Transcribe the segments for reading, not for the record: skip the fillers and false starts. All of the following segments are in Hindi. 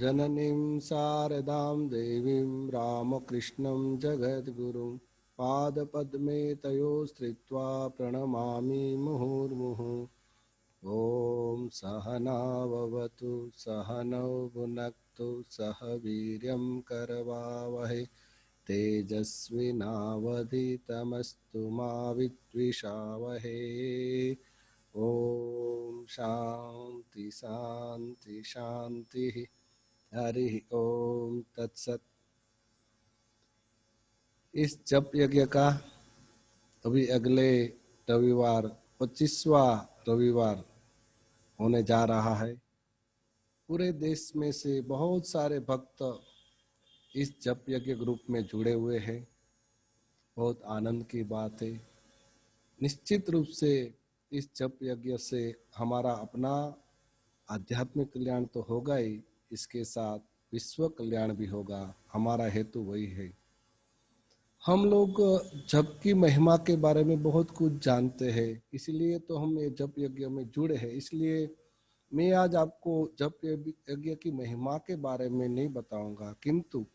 जननीं शारदां देवीं रामकृष्णं जगद्गुरुं पादपद्मे तयोस्त्रित्वा प्रणमामि मुहुर्मुहुः। ॐ सहनाववतु सहनौ भुनक्तु सह वीर्यं करवावहै तेजस्विनावधीतमस्तु मा विद्विषावहै। ओम शांति शांति शांति। हरि ओम तत्सत। इस जप यज्ञ का अभी अगले रविवार 25वां रविवार होने जा रहा है। पूरे देश में से बहुत सारे भक्त इस जप यज्ञ ग्रुप में जुड़े हुए हैं। बहुत आनंद की बात है। निश्चित रूप से इस जप यज्ञ से हमारा अपना आध्यात्मिक कल्याण तो होगा ही, इसके साथ विश्व कल्याण भी होगा। हमारा हेतु वही है। हम लोग जप की महिमा के बारे में बहुत कुछ जानते हैं, इसलिए तो हम ये जप यज्ञ में जुड़े हैं। इसलिए मैं आज आपको जप यज्ञ की महिमा के बारे में नहीं बताऊंगा, किंतु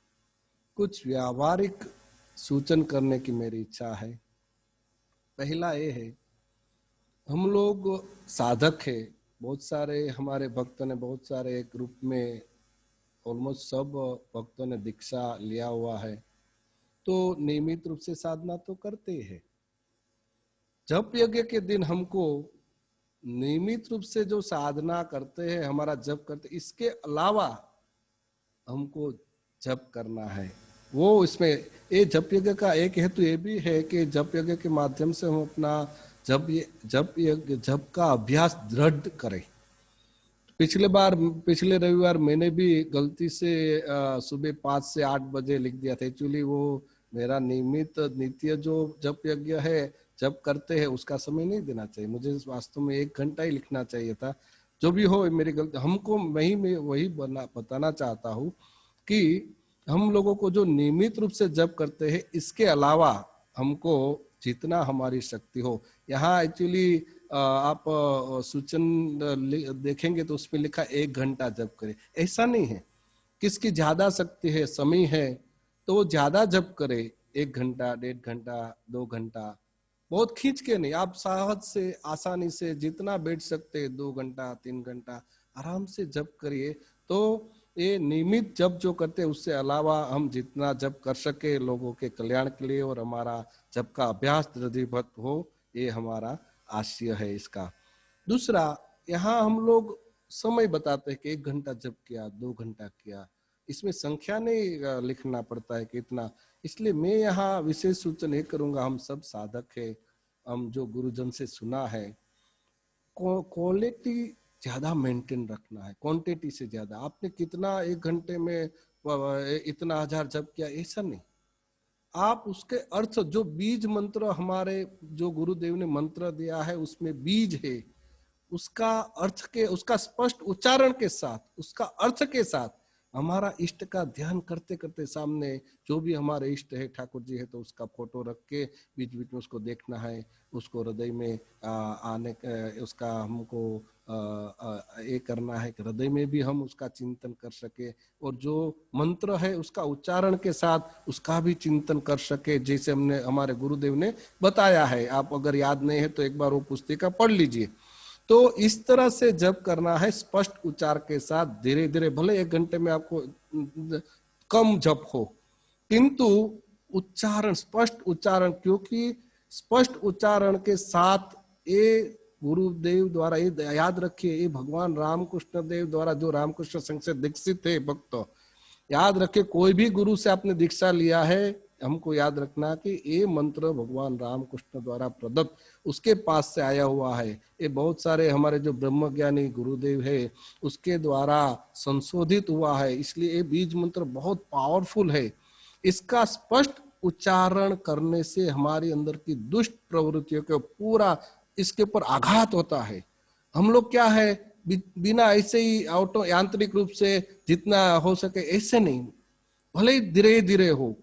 कुछ व्यावहारिक सूचन करने की मेरी इच्छा है। पहला ये है, हम लोग साधक है, बहुत सारे हमारे भक्तों ने, बहुत सारे ग्रुप में ऑलमोस्ट सब भक्तों ने दीक्षा लिया हुआ है, तो नियमित रूप से साधना तो करते ही है। जप यज्ञ के दिन हमको नियमित रूप से जो साधना करते हैं, हमारा जप करते, इसके अलावा हमको जप करना है। वो इसमें ये जप यज्ञ का एक हेतु ये भी है कि जप यज्ञ के माध्यम से हम अपना जप का अभ्यास दृढ़ करें। पिछले रविवार मैंने भी गलती से सुबह 5 से 8 बजे लिख दिया था। एक्चुअली वो मेरा नियमित नित्य जो जप यज्ञ है, जप करते हैं, उसका समय नहीं देना चाहिए। मुझे वास्तव में 1 घंटा ही लिखना चाहिए था। जो भी हो, मेरी गलती। हमको मैं वही बताना चाहता हूँ कि हम लोगों को जो नियमित रूप से जप करते हैं, इसके अलावा हमको जितना हमारी शक्ति हो, यहाँ एक्चुअली आप सूचन देखेंगे तो उसमें लिखा 1 घंटा जप करें। ऐसा नहीं है। किसकी ज्यादा शक्ति है, समय है, तो वो ज्यादा जप करे। 1 घंटा, 1.5 घंटा, 2 घंटा, बहुत खींच के नहीं। आप सहज से, आसानी से जितना बैठ सकते 2 घंटा, 3 घंटा आराम से जप करिए। तो ये नियमित जप जो करते हैं, उससे अलावा हम जितना जप कर सके लोगों के कल्याण के लिए, और हमारा जप का अभ्यास दृढ़ीभूत हो, ये हमारा आशय है इसका। दूसरा, यहाँ हम लोग समय बताते हैं कि 1 घंटा जप किया, 2 घंटा किया, इसमें संख्या नहीं लिखना पड़ता है कि इतना। इसलिए मैं यहाँ विशेष सूचन ये करूंगा, हम सब साधक है, हम जो गुरुजन से सुना है, क्वालिटी ज्यादा मेंटेन रखना है, क्वांटिटी से ज्यादा। आपने कितना 1 घंटे में इतना 1000 जप किया, ऐसा नहीं। आप उसके अर्थ, जो बीज मंत्र हमारे जो गुरुदेव ने मंत्र दिया है, उसमें बीज है, उसका अर्थ के, उसका स्पष्ट उच्चारण के साथ, उसका अर्थ के साथ हमारा इष्ट का ध्यान करते करते, सामने जो भी हमारे इष्ट है, ठाकुर जी है, तो उसका फोटो रख के बीच बीच में उसको देखना है, उसको हृदय में आने, उसका हमको ये करना है कि हृदय में भी हम उसका चिंतन कर सके, और जो मंत्र है उसका उच्चारण के साथ उसका भी चिंतन कर सके, जैसे हमने, हमारे गुरुदेव ने बताया है। आप अगर याद नहीं है तो एक बार वो पुस्तिका पढ़ लीजिए। तो इस तरह से जप करना है, स्पष्ट उच्चार के साथ, धीरे धीरे। भले 1 घंटे में आपको कम जप हो, किंतु उच्चारण, स्पष्ट उच्चारण, क्योंकि स्पष्ट उच्चारण के साथ, ये गुरुदेव द्वारा, ये याद रखिए, ये भगवान रामकृष्ण देव द्वारा, जो रामकृष्ण संघ से दीक्षित है भक्त, याद रखिए, कोई भी गुरु से आपने दीक्षा लिया है, हमको याद रखना कि ये मंत्र भगवान रामकृष्ण द्वारा प्रदत्त, उसके पास से आया हुआ है। ये बहुत सारे हमारे जो ब्रह्मज्ञानी गुरुदेव है, उसके द्वारा संशोधित हुआ है, इसलिए ये बीज मंत्र बहुत पावरफुल है। इसका स्पष्ट उच्चारण करने से हमारे अंदर की दुष्ट प्रवृत्तियों को पूरा इसके ऊपर आघात होता है। हम लोग क्या है, बिना ऐसे ही ऑटो यांत्रिक रूप से जितना हो सके ऐसे नहीं, भले ही धीरे धीरे हो,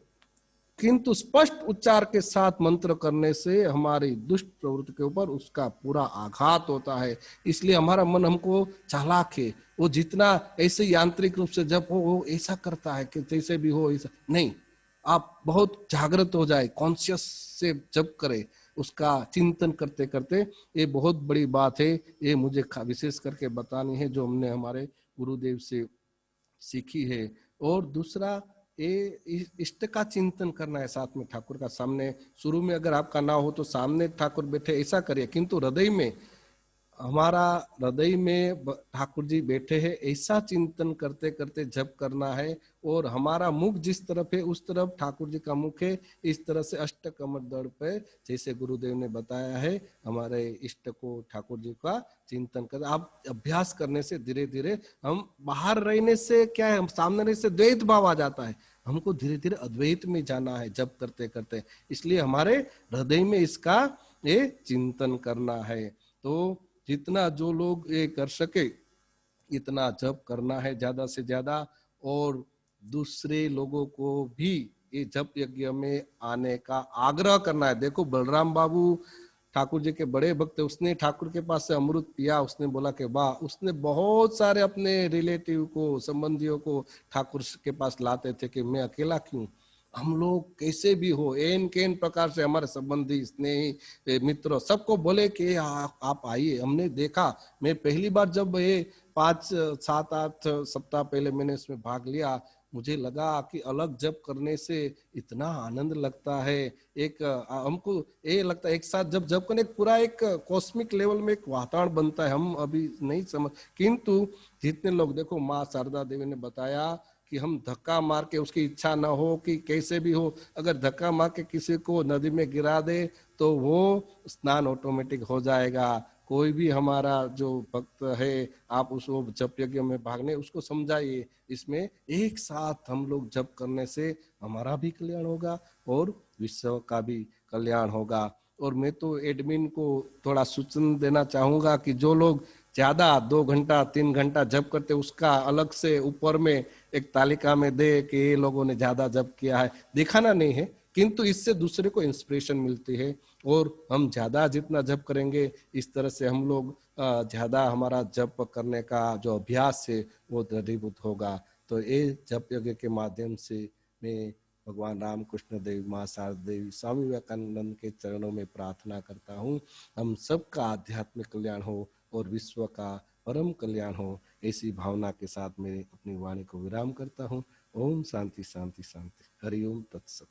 किंतु स्पष्ट उच्चार के साथ मंत्र करने से हमारी दुष्ट प्रवृत्ति के ऊपर उसका पूरा आघात होता है। इसलिए हमारा मन हमको चालाक है, वो जितना ऐसे यांत्रिक रूप से जब वो ऐसा करता है कि जैसे भी हो ऐसा नहीं। आप बहुत जागृत हो जाए, कॉन्शियस से जब करे, उसका चिंतन करते करते, ये बहुत बड़ी बात है। ये मुझे विशेष करके बतानी है, जो हमने हमारे गुरुदेव से सीखी है। और दूसरा, ये इष्ट का चिंतन करना है साथ में ठाकुर का सामने। शुरू में अगर आपका ना हो तो सामने ठाकुर बैठे ऐसा करिए, किंतु हृदय में, हमारा हृदय में ठाकुर जी बैठे हैं, ऐसा चिंतन करते करते जप करना है। और हमारा मुख जिस तरफ है उस तरफ ठाकुर जी का मुख है। इस तरह से अष्ट कमर दड़ पे, जैसे गुरुदेव ने बताया है, हमारे इष्ट को ठाकुर जी का चिंतन कर। आप अभ्यास करने से धीरे धीरे, हम बाहर रहने से क्या है, हम सामने रहने से द्वैत भाव आ जाता है, हमको धीरे धीरे अद्वैत में जाना है जप करते करते। इसलिए हमारे हृदय में इसका ये चिंतन करना है। तो जितना जो लोग ये कर सके इतना जप करना है ज्यादा से ज्यादा। और दूसरे लोगों को भी ये जप यज्ञ में आने का आग्रह करना है। देखो बलराम बाबू ठाकुर जी के बड़े भक्त, उसने ठाकुर के पास से अमृत पिया, उसने बोला कि वाह, उसने बहुत सारे अपने रिलेटिव को, संबंधियों को ठाकुर के पास लाते थे कि मैं अकेला क्यों। हम लोग कैसे भी हो, एन केन प्रकार से हमारे संबंधी, स्नेही, मित्र सबको बोले कि आप आइए। हमने देखा, मैं पहली बार जब ये 5 7 8 सप्ताह पहले मैंने इसमें भाग लिया, मुझे लगा कि अलग जब करने से इतना आनंद लगता है। एक हमको ये लगता है एक साथ जब जब करने पूरा एक कॉस्मिक लेवल में एक वातावरण बनता है, हम अभी नहीं समझ। किंतु जितने लोग, देखो माँ शारदा देवी ने बताया कि हम धक्का मार के, उसकी इच्छा ना हो कि कैसे भी हो, अगर धक्का मार के किसी को नदी में गिरा दे तो वो स्नान ऑटोमेटिक हो जाएगा। कोई भी हमारा जो भक्त है, आप उसको जप यज्ञ में भागने उसको समझाइए, इसमें एक साथ हम लोग जप करने से हमारा भी कल्याण होगा और विश्व का भी कल्याण होगा। और मैं तो एडमिन को थोड़ा सूचना देना चाहूंगा कि जो लोग ज्यादा 2 घंटा 3 घंटा जप करते, उसका अलग से ऊपर में एक तालिका में दे कि ये लोगों ने ज्यादा जप किया है, दिखाना नहीं है, किंतु इससे दूसरे को इंस्पिरेशन मिलती है। और हम ज्यादा जितना जप करेंगे, इस तरह से हम लोग ज्यादा हमारा जप करने का जो अभ्यास है वो दृढ़ीभूत होगा। तो ये जप यज्ञ के माध्यम से मैं भगवान रामकृष्ण देव, माँ शारदा देवी, स्वामी विवेकानंद के चरणों में प्रार्थना करता हूँ, हम सबका आध्यात्मिक कल्याण हो और विश्व का परम कल्याण हो। ऐसी भावना के साथ मैं अपनी वाणी को विराम करता हूँ। ओम शांति शांति शांति। हरिओम तत्सत।